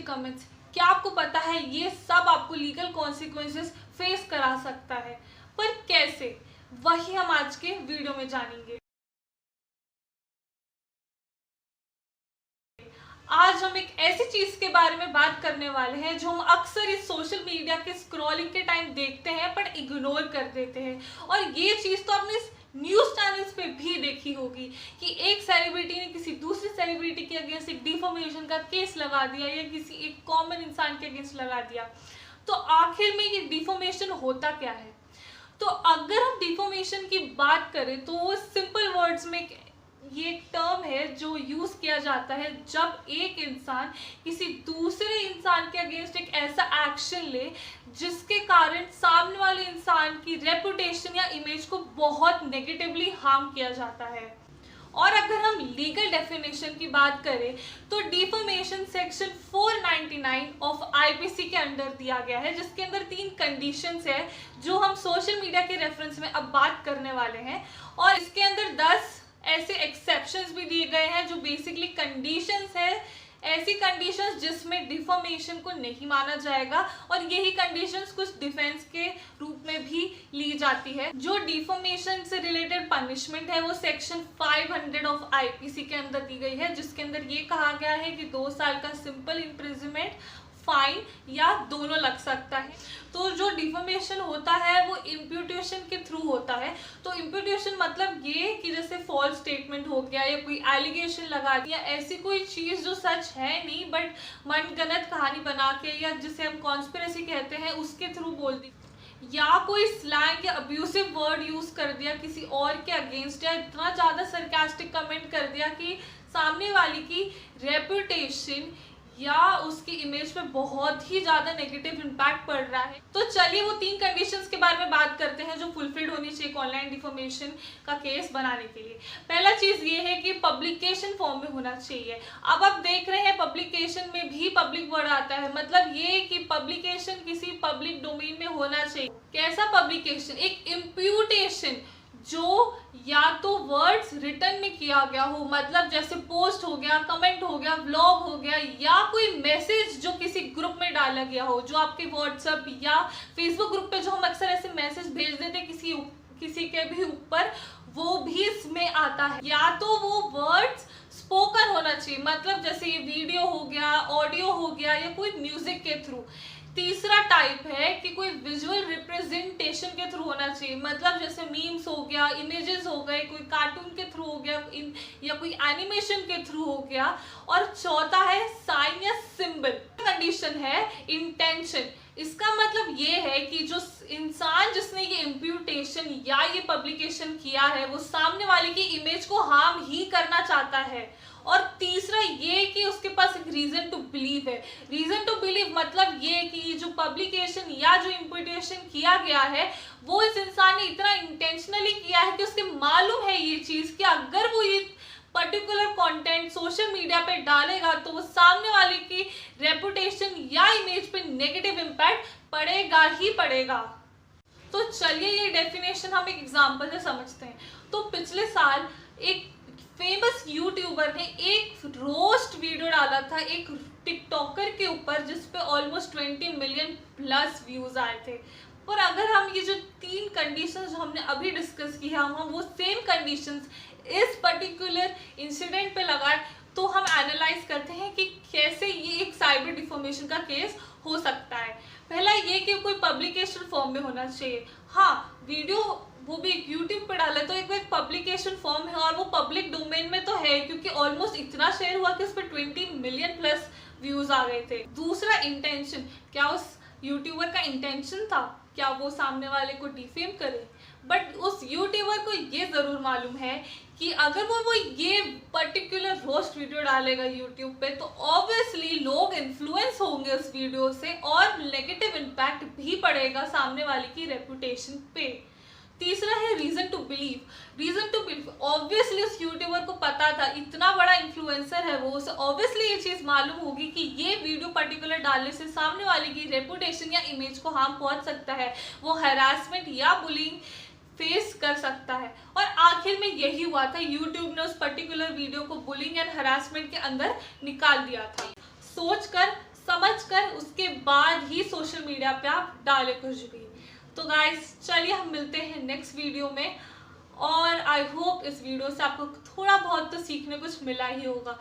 Sarcastic comments, क्या आपको पता है ये सब आपको लीगल कॉन्सिक्वेंसेस फेस करा सकता है? पर कैसे, वही हम आज के वीडियो में जानेंगे। आज हम एक ऐसी चीज के बारे में बात करने वाले हैं जो हम अक्सर इस सोशल मीडिया के स्क्रॉलिंग के टाइम देखते हैं पर इग्नोर कर देते हैं। और ये चीज तो आपने न्यूज चैनल्स पे भी देखी होगी कि एक सेलिब्रिटी ने किसी दूसरी सेलिब्रिटी के अगेंस्ट एक डिफॉर्मेशन का केस लगा दिया या किसी एक कॉमन इंसान के अगेंस्ट लगा दिया। तो आखिर में ये डिफॉर्मेशन होता क्या है? तो अगर हम डिफॉर्मेशन की बात करें तो सिंपल वर्ड्स में ये एक टर्म है जो यूज किया जाता है जब एक इंसान किसी दूसरे इंसान के अगेंस्ट एक ऐसा एक्शन ले जिसके कारण सामने वाले इंसान की रेपुटेशन या इमेज को बहुत नेगेटिवली हार्म किया जाता है। और अगर हम लीगल डेफिनेशन की बात करें तो डिफॉर्मेशन सेक्शन 499 ऑफ आईपीसी के अंडर दिया गया है, जिसके अंदर 3 कंडीशंस है जो हम सोशल मीडिया के रेफरेंस में अब बात करने वाले हैं। और इसके अंदर 10 ऐसे एक्सेप्शंस भी दिए गए हैं जो बेसिकली कंडीशंस है, ऐसी कंडीशंस जिसमें डिफॉर्मेशन को नहीं माना जाएगा। और यही कंडीशंस कुछ डिफेंस के रूप में भी ली जाती है। जो डिफॉर्मेशन से रिलेटेड पनिशमेंट है वो सेक्शन 500 ऑफ आईपीसी के अंदर दी गई है, जिसके अंदर ये कहा गया है कि 2 साल का सिंपल इम्प्रिजनमेंट, फाइन या दोनों लग सकता है। तो जो डिफॉर्मेशन होता है वो इम्प्यूटेशन के थ्रू होता है। तो इम्प्यूटेशन मतलब ये कि जैसे फॉल्स स्टेटमेंट हो गया या कोई एलिगेशन लगा दिया, ऐसी कोई चीज़ जो सच है नहीं बट मनगढ़ंत कहानी बना के या जिसे हम कॉन्स्पिरेसी कहते हैं उसके थ्रू बोल दी, या कोई स्लैंग या अब्यूसिव वर्ड यूज कर दिया किसी और के अगेंस्ट, या इतना ज़्यादा सरकास्टिक कमेंट कर दिया कि सामने वाले की रेपुटेशन या उसकी इमेज पे बहुत ही ज़्यादा नेगेटिव इम्पैक्ट पड़ रहा है। तो चलिए वो 3 कंडीशंस के बारे में बात करते हैं जो फुलफिल्ड होनी चाहिए ऑनलाइन डिफॉर्मेशन का केस बनाने के लिए। पहला चीज़ ये है कि पब्लिकेशन फॉर्म में होना चाहिए। अब आप देख रहे हैं पब्लिकेशन में भी पब्लिक वर्ड आता है, मतलब ये कि पब्लिकेशन किसी पब्लिक डोमेन में होना चाहिए। कैसा पब्लिकेशन? एक इम्प्यूटेशन जो या तो वर्ड्स रिटर्न में किया गया हो, मतलब जैसे पोस्ट हो गया, कमेंट हो गया, व्लॉग हो गया, या कोई मैसेज जो किसी ग्रुप में डाला गया हो, जो आपके व्हाट्सएप या फेसबुक ग्रुप पे जो हम अक्सर ऐसे मैसेज भेज देते हैं किसी के भी ऊपर, वो भी इसमें आता है। या तो वो वर्ड्स स्पोकन होना चाहिए, मतलब जैसे ये वीडियो हो गया, ऑडियो हो गया, या कोई म्यूजिक के थ्रू। तीसरा टाइप है कि कोई विजुअल रिप्रेजेंटेशन के थ्रू होना चाहिए, मतलब जैसे मीम्स हो गया, इमेजेस हो गए, कोई कार्टून के थ्रू हो गया या कोई एनिमेशन के थ्रू हो गया। और चौथा है साइन या सिंबल। कंडीशन है इंटेंशन। इसका मतलब ये है कि जो इंसान जिसने ये इम्प्यूटेशन या ये पब्लिकेशन किया है वो सामने वाले की इमेज को हार्म ही करना चाहता है। और तीसरा ये कि उसके पास एक रीजन टू बिलीव है। रीजन टू बिलीव मतलब ये कि जो पब्लिकेशन या जो इम्प्यूटेशन किया गया है वो इस इंसान ने इतना इंटेंशनली किया है कि उसके मालूम है ये चीज़ कि अगर वो ये पर्टिकुलर कंटेंट सोशल मीडिया पे डालेगा तो वो सामने वाले की रेपुटेशन या इमेज पे नेगेटिव इम्पैक्ट पड़ेगा ही पड़ेगा। तो चलिए ये डेफिनेशन हम एक एग्जांपल से समझते हैं। तो पिछले साल एक फेमस यूट्यूबर ने एक रोस्ट वीडियो डाला था एक टिकटॉकर के ऊपर जिस पे ऑलमोस्ट 20 मिलियन प्लस व्यूज आए थे। पर अगर हम ये जो 3 कंडीशंस जो हमने अभी डिस्कस की है हम वो सेम कंडीशंस इस पर्टिकुलर इंसिडेंट पे लगाए तो हम एनालाइज करते हैं कि कैसे ये एक साइबर डिफॉर्मेशन का केस हो सकता है। पहला ये कि कोई पब्लिकेशन फॉर्म में होना चाहिए। हाँ, वीडियो वो भी यूट्यूब पे डाला तो एक पब्लिकेशन फॉर्म है और वो पब्लिक डोमेन में तो है क्योंकि ऑलमोस्ट इतना शेयर हुआ कि उस पर 20 मिलियन प्लस व्यूज आ गए थे। दूसरा इंटेंशन, क्या उस यूट्यूबर का इंटेंशन था क्या वो सामने वाले को डिफेम करे? बट उस यूट्यूबर को ये ज़रूर मालूम है कि अगर वो ये पर्टिकुलर रोस्ट वीडियो डालेगा यूट्यूब पे तो ऑब्वियसली लोग इन्फ्लुएंस होंगे उस वीडियो से और नेगेटिव इम्पैक्ट भी पड़ेगा सामने वाले की रेपुटेशन पे। तीसरा है reason to believe. Reason to believe obviously उस यूट्यूबर को पता था, इतना बड़ा इन्फ्लुएंसर है वो, उसे ऑब्वियसली ये चीज़ मालूम होगी कि ये वीडियो पर्टिकुलर डालने से सामने वाले की रेपुटेशन या इमेज को हार्म पहुंच सकता है, वो हैरासमेंट या बुलिंग फेस कर सकता है। और आखिर में यही हुआ था, यूट्यूब ने उस पर्टिकुलर वीडियो को बुलिंग एंड हरासमेंट के अंदर निकाल दिया था। सोचकर समझ कर उसके बाद ही सोशल मीडिया पे आप डालें कुछ भी। तो गाइस चलिए हम मिलते हैं नेक्स्ट वीडियो में, और आई होप इस वीडियो से आपको थोड़ा बहुत तो सीखने कुछ मिला ही होगा।